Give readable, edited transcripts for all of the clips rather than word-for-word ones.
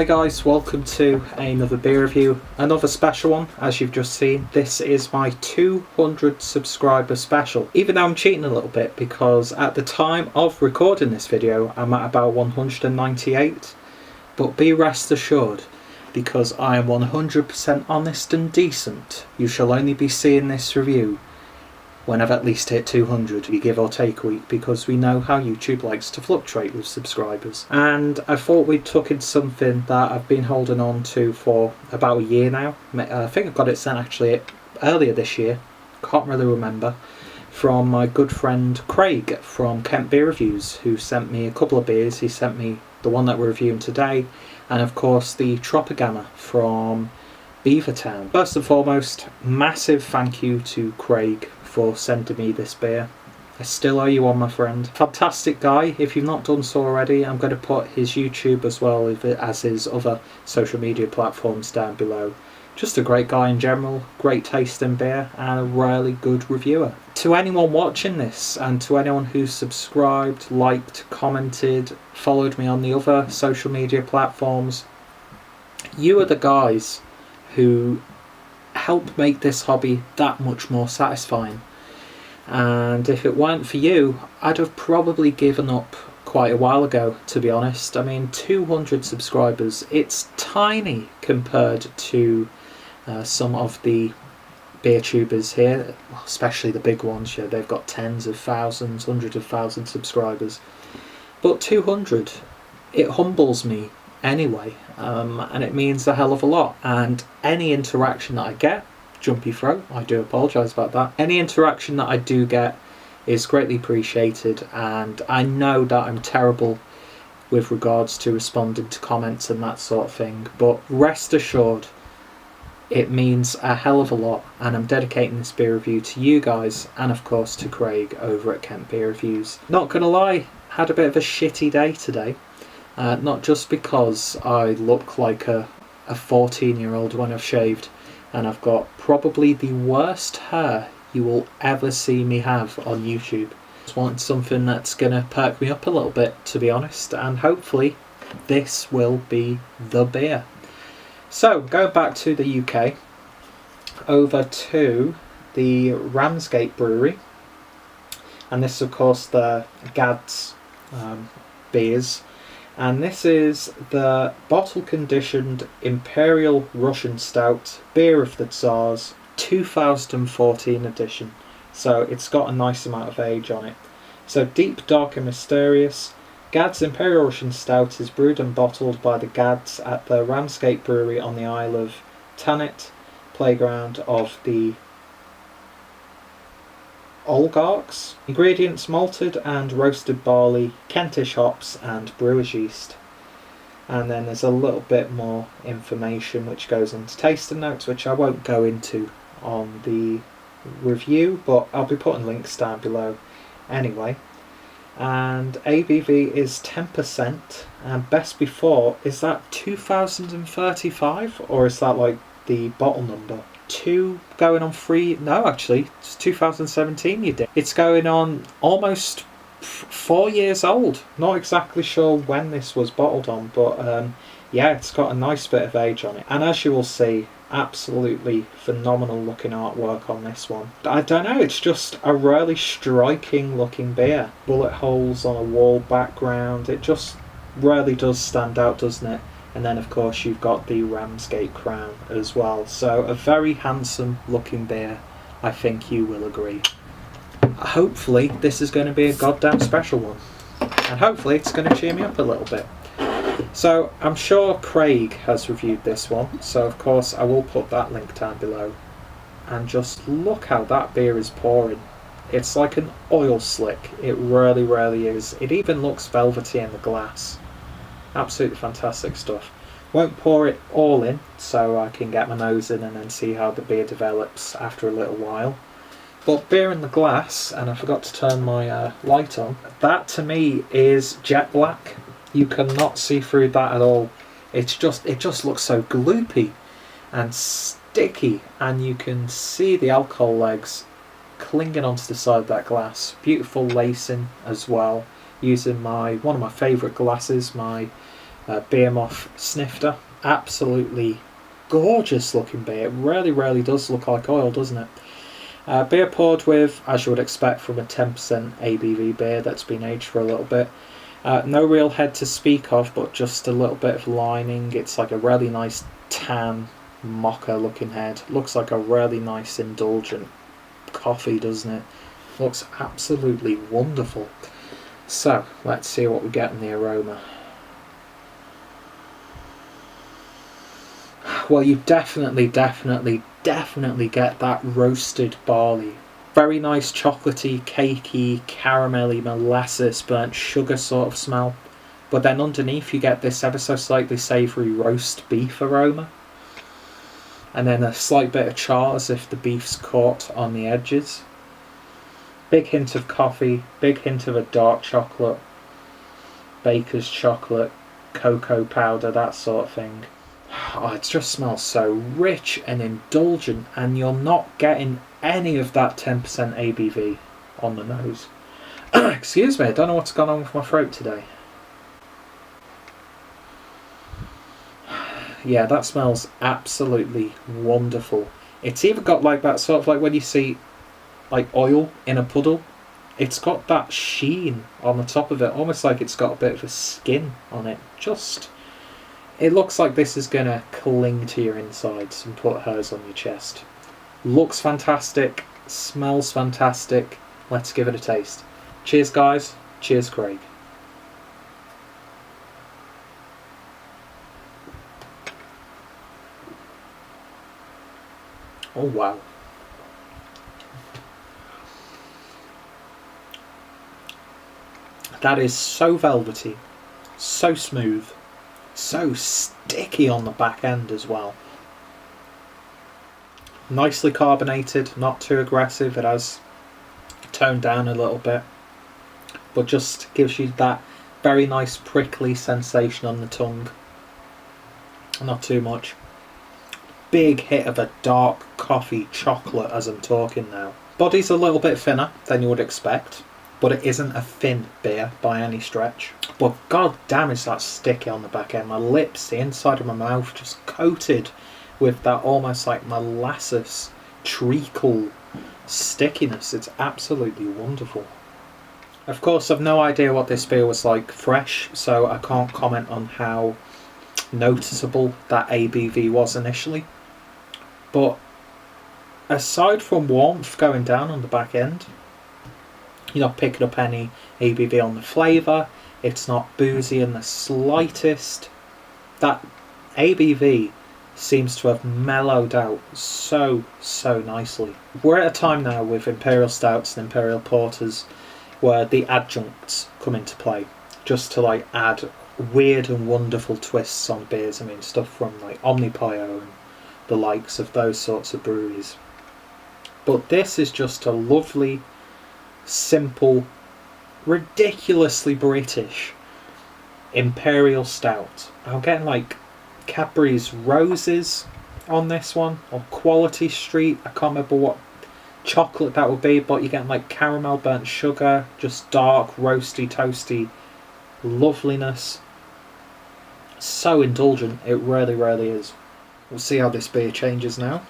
Hi guys, welcome to another beer review, another special one. As you've just seen, this is my 200 subscriber special. Even though I'm cheating a little bit because at the time of recording this video I'm at about 198, but be rest assured, because I am 100% honest and decent, you shall only be seeing this review when I've at least hit 200, give or take a week, because we know how YouTube likes to fluctuate with subscribers. And I thought we'd tuck in something that I've been holding on to for about a year now. I think I got it sent actually earlier this year, can't really remember, from my good friend Craig from Kent Beer Reviews, who sent me a couple of beers. He sent me the one that we're reviewing today, and of course the Tropicana from Beavertown. First and foremost, massive thank you to Craig for sending me this beer. I still owe you one, my friend. Fantastic guy. If you've not done so already, I'm going to put his YouTube as well as his other social media platforms down below. Just a great guy in general, great taste in beer, and a really good reviewer. To anyone watching this, and to anyone who's subscribed, liked, commented, followed me on the other social media platforms, you are the guys who help make this hobby that much more satisfying. And if it weren't for you, I'd have probably given up quite a while ago, to be honest. I mean, 200 subscribers, it's tiny compared to some of the beer tubers here, especially the big ones. Yeah, they've got tens of thousands, hundreds of thousands subscribers, but 200, it humbles me anyway, and it means a hell of a lot. And any interaction that I get, jumpy throat, I do apologise about that, any interaction that I do get is greatly appreciated, and I know that I'm terrible with regards to responding to comments and that sort of thing, but rest assured it means a hell of a lot, and I'm dedicating this beer review to you guys, and of course to Craig over at Kent Beer Reviews. Not gonna lie, had a bit of a shitty day today. Not just because I look like a 14-year-old when I've shaved, and I've got probably the worst hair you will ever see me have on YouTube. Just wanted something that's going to perk me up a little bit, to be honest, and hopefully this will be the beer. So, going back to the UK, over to the Ramsgate Brewery, and this is of course the GADDS beers. And this is the bottle-conditioned Imperial Russian Stout, Beer of the Tsars, 2014 edition. So it's got a nice amount of age on it. So deep, dark and mysterious, GADDS Imperial Russian Stout is brewed and bottled by the GADDS at the Ramsgate Brewery on the Isle of Thanet, playground of the oligarchs. Ingredients: malted and roasted barley, Kentish hops and brewer's yeast. And then there's a little bit more information which goes into tasting notes, which I won't go into on the review, but I'll be putting links down below anyway. And ABV is 10%, and best before, is that 2035, or is that like the bottle number? 2 going on 3, no actually it's 2017 you did. It's going on almost 4 years old. Not exactly sure when this was bottled on, but yeah, it's got a nice bit of age on it, and as you will see, absolutely phenomenal looking artwork on this one. I don't know, it's just a really striking looking beer. Bullet holes on a wall background, it just really does stand out, doesn't it? And then of course you've got the Ramsgate crown as well. So a very handsome looking beer, I think you will agree. Hopefully this is going to be a goddamn special one, and hopefully it's going to cheer me up a little bit. So I'm sure Craig has reviewed this one, so of course I will put that link down below. And just look how that beer is pouring. It's like an oil slick, it really really is. It even looks velvety in the glass. Absolutely fantastic stuff. Won't pour it all in, so I can get my nose in and then see how the beer develops after a little while. But beer in the glass, and I forgot to turn my light on, that to me is jet black. You cannot see through that at all. It just looks so gloopy and sticky, and you can see the alcohol legs clinging onto the side of that glass. Beautiful lacing as well, using one of my favourite glasses, my Behemoth Snifter. Absolutely gorgeous looking beer. It really, really does look like oil, doesn't it? Beer poured with, as you would expect from a 10% ABV beer that's been aged for a little bit. No real head to speak of, but just a little bit of lining. It's like a really nice tan mocha looking head. Looks like a really nice indulgent coffee, doesn't it? Looks absolutely wonderful. So let's see what we get in the aroma. Well, you definitely get that roasted barley. Very nice chocolatey, cakey, caramelly, molasses, burnt sugar sort of smell. But then underneath you get this ever so slightly savoury roast beef aroma. And then a slight bit of char as if the beef's caught on the edges. Big hint of coffee, big hint of a dark chocolate, baker's chocolate, cocoa powder, that sort of thing. Oh, it just smells so rich and indulgent, and you're not getting any of that 10% ABV on the nose. Excuse me, I don't know what's gone on with my throat today. Yeah, that smells absolutely wonderful. It's even got like that sort of like when you see like oil in a puddle, it's got that sheen on the top of it, almost like it's got a bit of a skin on it. It looks like this is going to cling to your insides and put hairs on your chest. Looks fantastic, smells fantastic. Let's give it a taste. Cheers, guys. Cheers, Craig. Oh, wow. That is so velvety, so smooth, so sticky on the back end as well. Nicely carbonated, not too aggressive. It has toned down a little bit, but just gives you that very nice prickly sensation on the tongue. Not too much. Big hit of a dark coffee chocolate as I'm talking now. Body's a little bit thinner than you would expect, but it isn't a thin beer by any stretch. But god damn, is that sticky on the back end. My lips, the inside of my mouth, just coated with that almost like molasses treacle stickiness. It's absolutely wonderful. Of course, I've no idea what this beer was like fresh, so I can't comment on how noticeable that ABV was initially. But aside from warmth going down on the back end, you're not picking up any ABV on the flavour. It's not boozy in the slightest. That ABV seems to have mellowed out so nicely. We're at a time now with Imperial Stouts and Imperial Porters where the adjuncts come into play, just to like add weird and wonderful twists on beers. I mean, stuff from like Omnipio and the likes of those sorts of breweries. But this is just a lovely, simple, ridiculously British Imperial Stout. I'm getting like Cadbury's Roses on this one, or Quality Street. I can't remember what chocolate that would be, but you're getting like caramel, burnt sugar, just dark, roasty, toasty loveliness. So indulgent, it really is. We'll see how this beer changes now,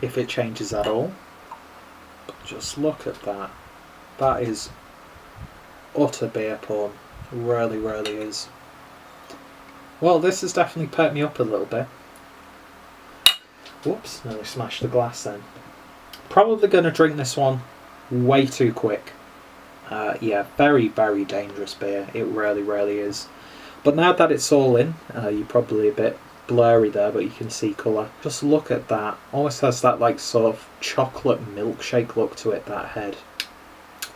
if it changes at all. But just look at that. That is utter beer porn. Really is. Well, this has definitely perked me up a little bit. Whoops, nearly smashed the glass then. Probably going to drink this one way too quick. Yeah, very dangerous beer. It really is. But now that it's all in, you're probably a bit blurry there, but you can see colour. Just look at that. Almost has that like sort of chocolate milkshake look to it, that head.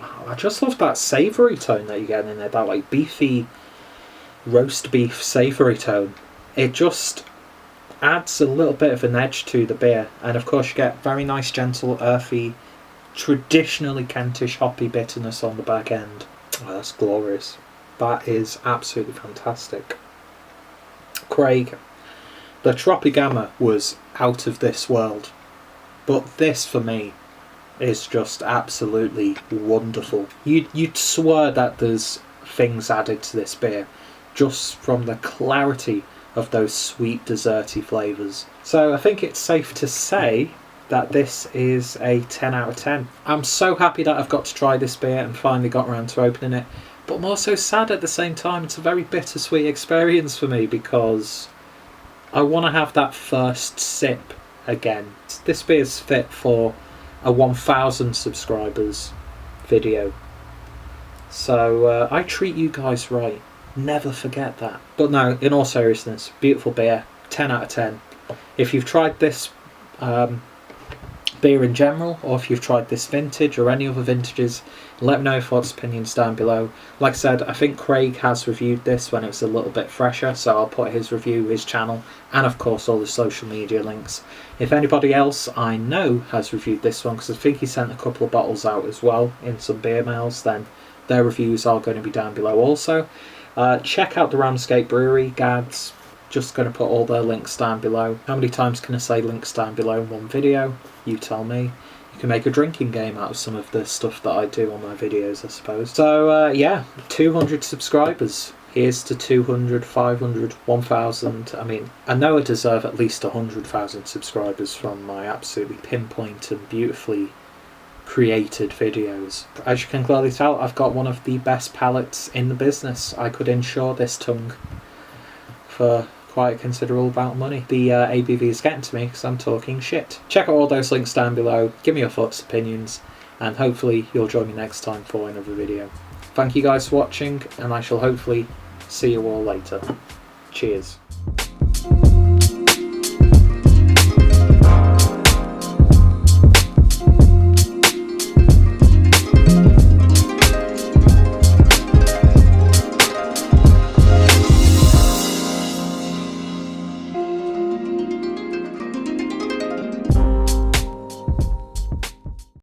Oh, I just love that savoury tone that you get in there, that like beefy roast beef savoury tone. It just adds a little bit of an edge to the beer, and of course you get very nice, gentle, earthy, traditionally Kentish hoppy bitterness on the back end. Oh, that's glorious. That is absolutely fantastic. Craig, the Tropicana was out of this world, but this for me is just absolutely wonderful. You'd swear that there's things added to this beer just from the clarity of those sweet desserty flavours. So I think it's safe to say that this is a 10 out of 10. I'm so happy that I've got to try this beer and finally got around to opening it, but I'm also sad at the same time. It's a very bittersweet experience for me because I want to have that first sip again. This beer's fit for a 1000 subscribers video. So I treat you guys right. Never forget that. But no, in all seriousness, beautiful beer, 10 out of 10. If you've tried this beer in general, or if you've tried this vintage or any other vintages, let me know your thoughts, opinions down below. Like I said, I think Craig has reviewed this when it was a little bit fresher, so I'll put his review, his channel, and of course all the social media links. If anybody else I know has reviewed this one, because I think he sent a couple of bottles out as well in some beer mails, then their reviews are going to be down below also. Check out the Ramsgate Brewery, GADDS. Just going to put all their links down below. How many times can I say links down below in one video? You tell me. You can make a drinking game out of some of the stuff that I do on my videos, I suppose. So yeah, 200 subscribers. Here's to 200, 500, 1000. I mean, I know I deserve at least 100,000 subscribers from my absolutely pinpoint and beautifully created videos. As you can clearly tell, I've got one of the best palates in the business. I could insure this tongue for quite a considerable amount of money. The ABV is getting to me because I'm talking shit. Check out all those links down below, give me your thoughts, opinions, and hopefully you'll join me next time for another video. Thank you guys for watching, and I shall hopefully see you all later. Cheers.